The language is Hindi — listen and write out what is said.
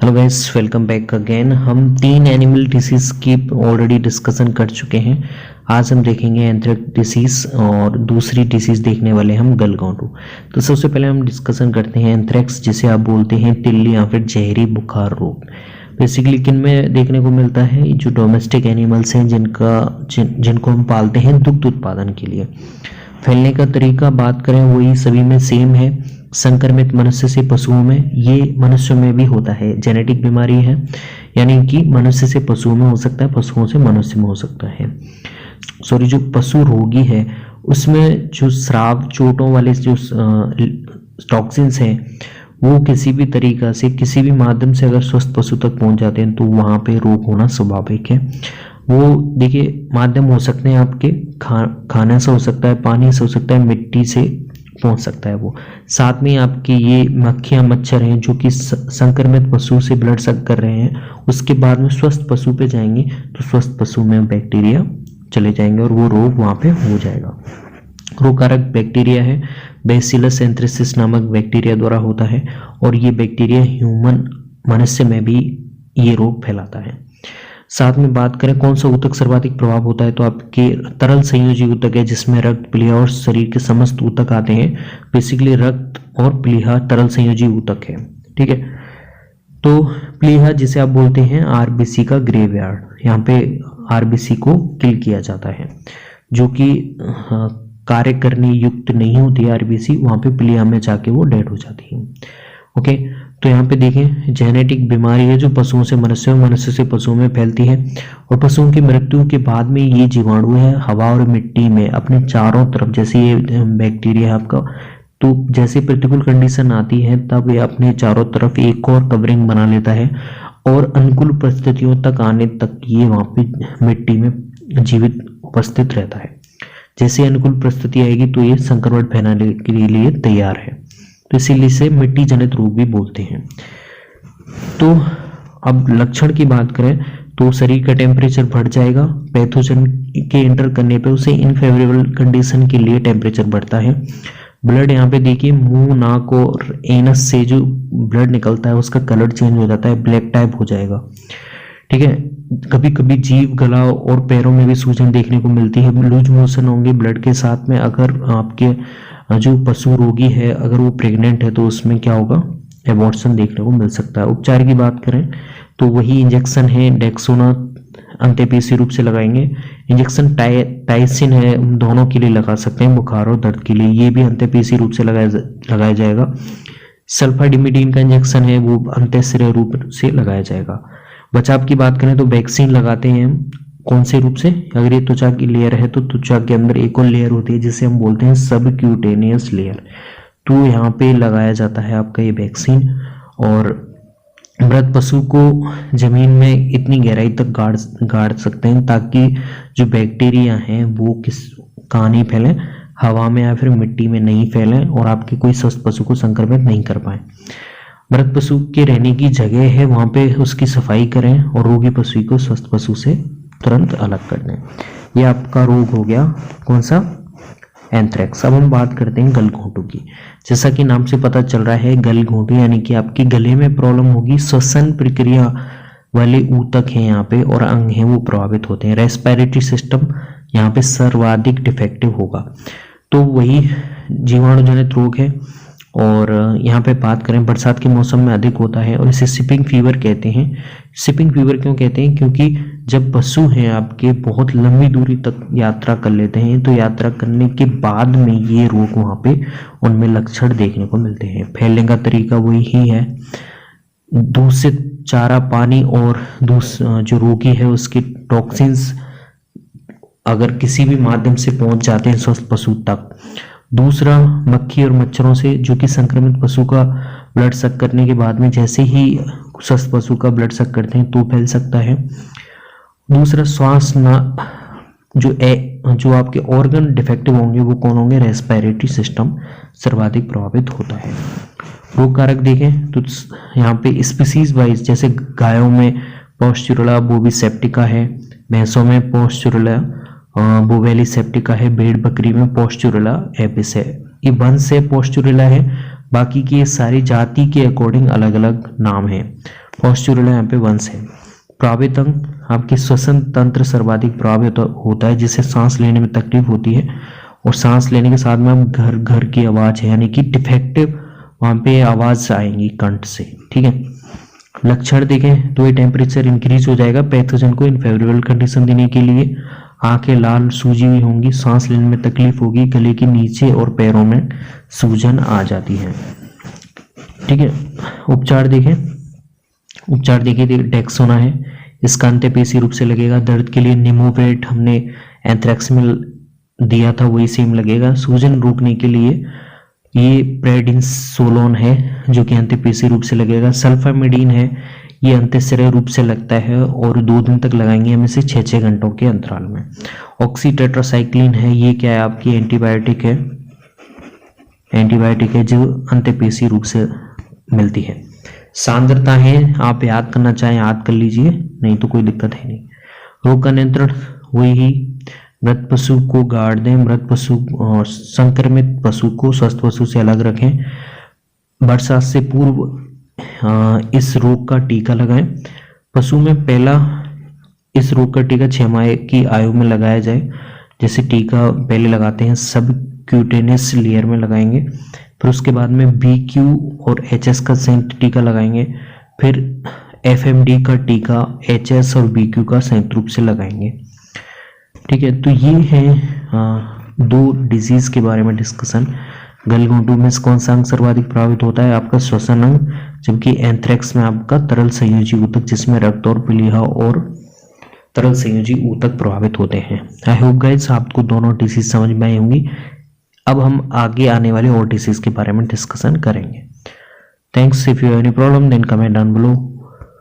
Hello guys, welcome back again. हम 3 एनिमल डिसीज की ऑलरेडी डिस्कशन कर चुके हैं। आज हम देखेंगे एंथ्रेक्स डिसीज और दूसरी डिसीज देखने वाले हम गलघोंटू। तो सबसे पहले हम डिस्कशन करते हैं एंथ्रेक्स, जिसे आप बोलते हैं तिल्ली या फिर जहरी बुखार रोग। बेसिकली किन में देखने को मिलता है? जो डोमेस्टिक एनिमल्स हैं जिनको हम पालते हैं दुग्ध उत्पादन के लिए। फैलने का तरीका बात करें वही सभी में सेम है। संक्रमित मनुष्य से पशुओं में, ये मनुष्य में भी होता है, जेनेटिक बीमारी है, यानी कि मनुष्य से पशुओं में हो सकता है, पशुओं से मनुष्य में हो सकता है। सॉरी, जो पशु रोगी है उसमें जो स्राव चोटों वाले जो टॉक्सिन्स हैं वो किसी भी तरीका से किसी भी माध्यम से अगर स्वस्थ पशु तक पहुंच जाते हैं तो वहां पे रोग होना स्वाभाविक है। वो देखिए माध्यम हो सकते हैं आपके खाने से हो सकता है, पानी से हो सकता है, मिट्टी से पहुंच सकता है वो। साथ में आपके ये मक्खियां मच्छर हैं जो कि संक्रमित पशु से ब्लड सक कर रहे हैं, उसके बाद में स्वस्थ पशु पे जाएंगे तो स्वस्थ पशु में बैक्टीरिया चले जाएंगे और वो रोग वहां पे हो जाएगा। रोगकारक बैक्टीरिया है, बैसिलस एंथ्रेसिस नामक बैक्टीरिया द्वारा होता है और ये बैक्टीरिया ह्यूमन मनुष्य में भी ये रोग फैलाता है। साथ में बात करें कौन सा ऊतक सर्वाधिक प्रभाव होता है तो आपके तरल संयोजी ऊतक है, जिसमें रक्त, प्लीहा और शरीर के समस्त ऊतक आते हैं। बेसिकली रक्त और प्लीहा तरल संयोजी ऊतक है, ठीक है। तो प्लीहा जिसे आप बोलते हैं आरबीसी का ग्रेवयार्ड, यहाँ पे आरबीसी को किल किया जाता है जो कि कार्य करने युक्त नहीं होती है आरबीसी, वहां पे प्लीहा में जाके वो डेड हो जाती है। ओके, तो यहाँ पे देखें जेनेटिक बीमारी है जो पशुओं से मनुष्यों, मनुष्य से पशुओं में फैलती है और पशुओं की मृत्यु के बाद में ये जीवाणु है हवा और मिट्टी में अपने चारों तरफ, जैसे ये बैक्टीरिया है आपका, तो जैसे प्रतिकूल कंडीशन आती है तब ये अपने चारों तरफ एक और कवरिंग बना लेता है और अनुकूल परिस्थितियों तक आने तक ये वहां पे मिट्टी में जीवित उपस्थित रहता है। जैसे अनुकूल परिस्थिति आएगी तो ये संक्रमण फैलाने के लिए तैयार है, तो इसीलिए इसे मिट्टी जनित रोग भी बोलते हैं। तो अब लक्षण की बात करें तो शरीर का टेम्परेचर बढ़ जाएगा, पैथोजन के एंटर करने पे उसे इनफेवरेबल कंडीशन के लिए टेम्परेचर बढ़ता है। ब्लड यहाँ पे देखिए मुंह, नाक और एनस से जो ब्लड निकलता है उसका कलर चेंज हो जाता है, ब्लैक टाइप हो जाएगा, ठीक है। कभी कभी जीभ, गला और पैरों में भी सूजन देखने को मिलती है। लूज मोशन होंगे ब्लड के साथ में। अगर आपके जो पशु रोगी है अगर वो प्रेग्नेंट है तो उसमें क्या होगा, एबॉर्शन देखने को मिल सकता है। उपचार की बात करें तो वही इंजेक्शन है, डेक्सोना अंत्यपेशी रूप से लगाएंगे। इंजेक्शन टाइसिन है, दोनों के लिए लगा सकते हैं, बुखार और दर्द के लिए, ये भी अंत्यपेशी रूप से लगाया जाएगा। सल्फाडिमिडीन का इंजेक्शन है वो अंतःशिरीय रूप से लगाया जाएगा। बचाव की बात करें तो वैक्सीन लगाते हैं कौन से रूप से? अगर ये त्वचा की लेयर है तो त्वचा के अंदर एक और लेयर होती है जिसे हम बोलते हैं सबक्यूटेनियस लेयर, तो यहाँ पे लगाया जाता है आपका ये वैक्सीन। और मृत पशु को जमीन में इतनी गहराई तक गाड़ सकते हैं ताकि जो बैक्टीरिया हैं वो कहाँ नहीं फैले, हवा में या फिर मिट्टी में नहीं फैले और आपके कोई स्वस्थ पशु को संक्रमित नहीं कर पाए। मृत पशु के रहने की जगह है वहां पे उसकी सफाई करें और रोगी पशु को स्वस्थ पशु से तुरंत अलग कर दें। यह आपका रोग हो गया कौन सा? एंथ्रेक्स। अब हम बात करते हैं गलघोंटू की। जैसा कि नाम से पता चल रहा है गलघोंटू यानी कि आपके गले में प्रॉब्लम होगी, श्वसन प्रक्रिया वाले ऊतक हैं यहाँ पे और अंग हैं वो प्रभावित होते हैं। रेस्पिरेटरी सिस्टम यहाँ पे सर्वाधिक डिफेक्टिव होगा, तो वही जीवाणु जनित रोग है। और यहाँ पे बात करें बरसात के मौसम में अधिक होता है और इसे शिपिंग फीवर कहते हैं। शिपिंग फीवर क्यों कहते हैं? क्योंकि जब पशु हैं आपके बहुत लंबी दूरी तक यात्रा कर लेते हैं तो यात्रा करने के बाद में ये रोग वहाँ पे उनमें लक्षण देखने को मिलते हैं। फैलने का तरीका वही ही है, दूध से चारा, पानी और जो रोगी है उसके टॉक्सिन्स अगर किसी भी माध्यम से पहुंच जाते हैं स्वस्थ पशु तक। दूसरा, मक्खी और मच्छरों से, जो कि संक्रमित पशु का ब्लड सक करने के बाद में जैसे ही स्वस्थ पशु का ब्लड सक करते हैं तो फैल सकता है। दूसरा, श्वास जो आपके ऑर्गन डिफेक्टिव होंगे वो कौन होंगे? रेस्पिरेटरी सिस्टम सर्वाधिक प्रभावित होता है। रोग कारक देखें तो यहाँ पे स्पीसीज वाइज, जैसे गायों में पॉस्चुरला बोविसेप्टिका है, भैंसों में पॉस्चुरला बोवेलिसेप्टिका है, भेड़ बकरी में पॉस्चुरला एपिस है। ये वंश से पॉस्चुरला है, बाकी की ये सारी जाति के अकॉर्डिंग अलग अलग नाम है। पॉस्चुरल यहाँ पे वंश है। प्रभावित अंग आपके श्वसन तंत्र सर्वाधिक प्रभावित होता है, जिससे सांस लेने में तकलीफ होती है और सांस लेने के साथ में हम घर घर की आवाज है यानी कि डिफेक्टिव वहां पे आवाज आएंगी कंठ से, ठीक है। लक्षण देखें तो ये टेम्परेचर इंक्रीज हो जाएगा पैथोजन को इनफेवरेबल कंडीशन देने के लिए। आंखें लाल सूजी हुई होंगी, सांस लेने में तकलीफ होगी, गले के नीचे और पैरों में सूजन आ जाती है, ठीक है। उपचार देखिए डेक्सोना है, इसका अंत्यपेशी रूप से लगेगा। दर्द के लिए निमोवेट हमने एंथ्रेक्स में दिया था, वही सेम लगेगा। सूजन रोकने के लिए ये प्रेडिनिसोलोन है जो कि अंत्यपेशी रूप से लगेगा। सल्फामेडिन है, ये अंत्यश्रय रूप से लगता है और 2 दिन तक लगाएंगे हम इसे 6-6 घंटों के अंतराल में। ऑक्सीटेट्रासाइक्लिन है, ये क्या है आपकी एंटीबायोटिक है जो अंत्यपेशी रूप से मिलती है। सांद्रता है, आप याद करना चाहें याद कर लीजिए, नहीं तो कोई दिक्कत है नहीं। रोग का नियंत्रण वही, मृत पशु को गाड़ दें, मृत पशु और संक्रमित पशु को स्वस्थ पशु से अलग रखें। बरसात से पूर्व इस रोग का टीका लगाएं। पशु में पहला इस रोग का टीका 6 माह की आयु में लगाया जाए। जैसे टीका पहले लगाते हैं सब क्यूटेनियस लेयर में लगाएंगे, फिर उसके बाद में BQ और HS का संयुक्त टीका लगाएंगे, फिर FMD का टीका HS और BQ का संयुक्त रूप से लगाएंगे, ठीक है। तो ये है 2 डिजीज के बारे में डिस्कशन। गलघोंटू में कौन सा अंग सर्वाधिक प्रभावित होता है? आपका श्वसन अंग, जबकि एंथ्रेक्स में आपका तरल संयोजी ऊतक जिसमें रक्त और प्लीहा और तरल संयोजी ऊतक प्रभावित होते हैं। आई होप गाइस आपको दोनों डिसीज समझ में आई होंगी। अब हम आगे आने वाले और डिसीज के बारे में डिस्कशन करेंगे। Thanks. If you have any problem then comment down below.